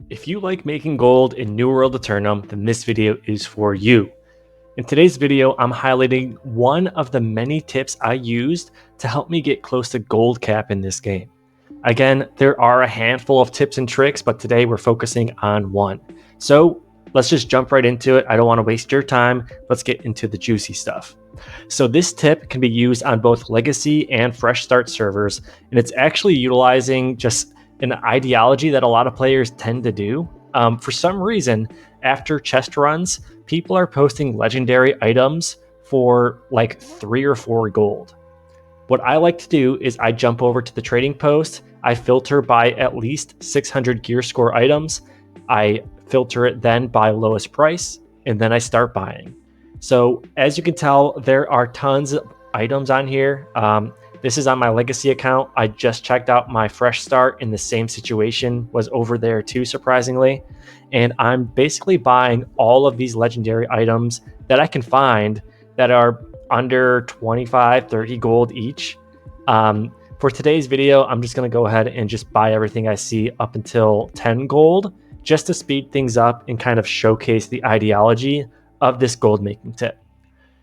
If you like making gold in New World Aeternum, then this video is for you. In today's video, I'm highlighting one of the many tips I used to help me get close to gold cap in this game. Again, there are a handful of tips and tricks, but today we're focusing on one. So let's just jump right into it. I don't want to waste your time. Let's get into the juicy stuff. So this tip can be used on both legacy and fresh start servers, and it's actually utilizing just an ideology that a lot of players tend to do. For some reason, after chest runs, people are posting legendary items for like 3 or 4 gold. What I like to do is I jump over to the trading post, I filter by at least 600 gear score items, I filter it then by lowest price, and then I start buying. So as you can tell, there are tons of items on here. This is on my legacy account. I just checked out my fresh start in the same situation, was over there too, surprisingly. And I'm basically buying all of these legendary items that I can find that are under 25, 30 gold each. For today's video, I'm just going to go ahead and just buy everything I see up until 10 gold, just to speed things up and kind of showcase the ideology of this gold making tip.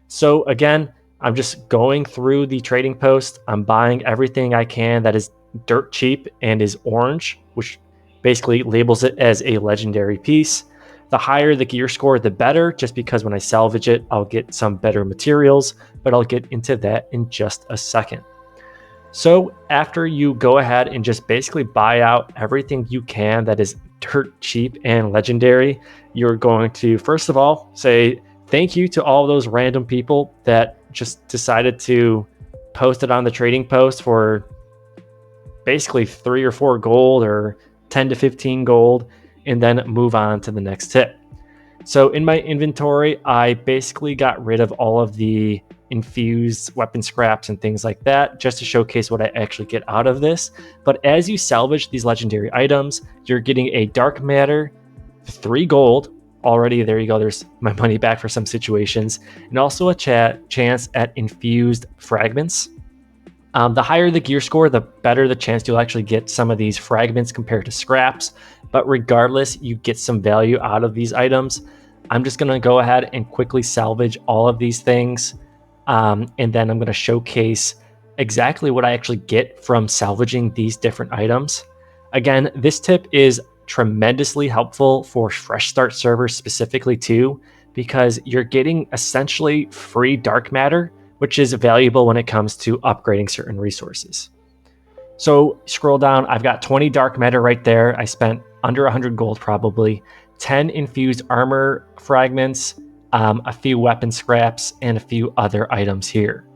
So again, I'm just going through the trading post. I'm buying everything I can that is dirt cheap and is orange, which basically labels it as a legendary piece. The higher the gear score, the better, just because when I salvage it, I'll get some better materials, but I'll get into that in just a second. So after you go ahead and just basically buy out everything you can that is dirt cheap and legendary, you're going to, first of all, say thank you to all those random people that just decided to post it on the trading post for basically 3 or 4 gold or 10 to 15 gold, and then move on to the next tip. So in my inventory, I basically got rid of all of the infused weapon scraps and things like that, just to showcase what I actually get out of this. But as you salvage these legendary items, you're getting a dark matter, 3 gold. Already, there you go, there's my money back for some situations, and also a chance at infused fragments. The higher the gear score, the better the chance you'll actually get some of these fragments compared to scraps. But regardless, you get some value out of these items. I'm just going to go ahead and quickly salvage all of these things. And then I'm going to showcase exactly what I actually get from salvaging these different items. Again, this tip is tremendously helpful for fresh start servers specifically too, because you're getting essentially free dark matter, which is valuable when it comes to upgrading certain resources. So scroll down, I've got 20 dark matter right there. I spent under 100 gold probably, 10 infused armor fragments, a few weapon scraps, and a few other items here.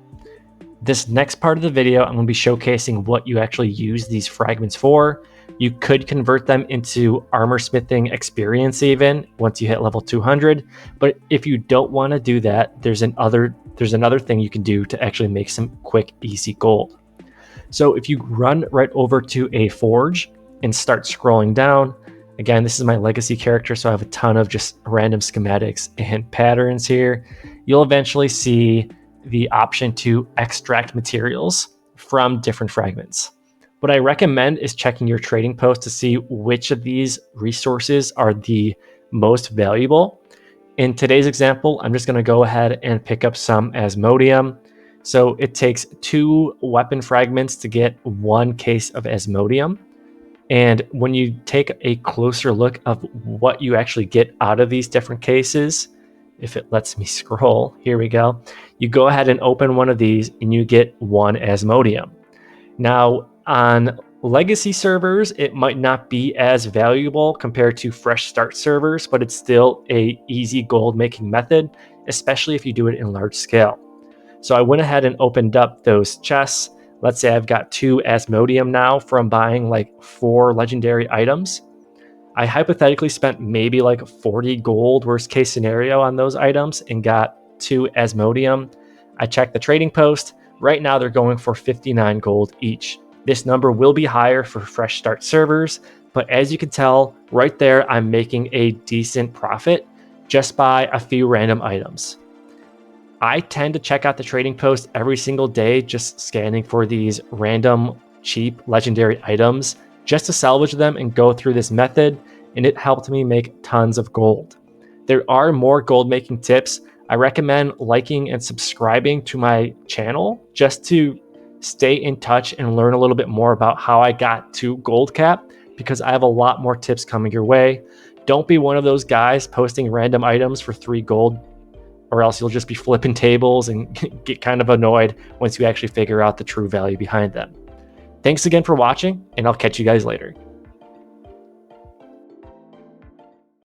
This next part of the video, I'm going to be showcasing what you actually use these fragments for. You could convert them into armor smithing experience even once you hit level 200. But if you don't want to do that, there's another thing you can do to actually make some quick, easy gold. So if you run right over to a forge and start scrolling down, again, this is my legacy character, so I have a ton of just random schematics and patterns here. You'll eventually see the option to extract materials from different fragments. What I recommend is checking your trading post to see which of these resources are the most valuable. In today's example, I'm just going to go ahead and pick up some Asmodium. So it takes 2 weapon fragments to get 1 case of Asmodium. And when you take a closer look of what you actually get out of these different cases, if it lets me scroll, here we go. You go ahead and open one of these and you get 1 Asmodium. Now, on legacy servers, it might not be as valuable compared to fresh start servers, but it's still a easy gold making method, especially if you do it in large scale. So I went ahead and opened up those chests. Let's say I've got 2 Asmodium now from buying like 4 legendary items. I hypothetically spent maybe like 40 gold, worst case scenario, on those items and got 2 Asmodium. I checked the trading post. Right now they're going for 59 gold each. This number will be higher for fresh start servers, but as you can tell right there, I'm making a decent profit just by a few random items. I tend to check out the trading post every single day, just scanning for these random cheap legendary items just to salvage them and go through this method. and it helped me make tons of gold. There are more gold making tips. I recommend liking and subscribing to my channel just to stay in touch and learn a little bit more about how I got to gold cap, because I have a lot more tips coming your way. Don't be one of those guys posting random items for 3 gold, or else you'll just be flipping tables and get kind of annoyed once you actually figure out the true value behind them. Thanks again for watching, and I'll catch you guys later.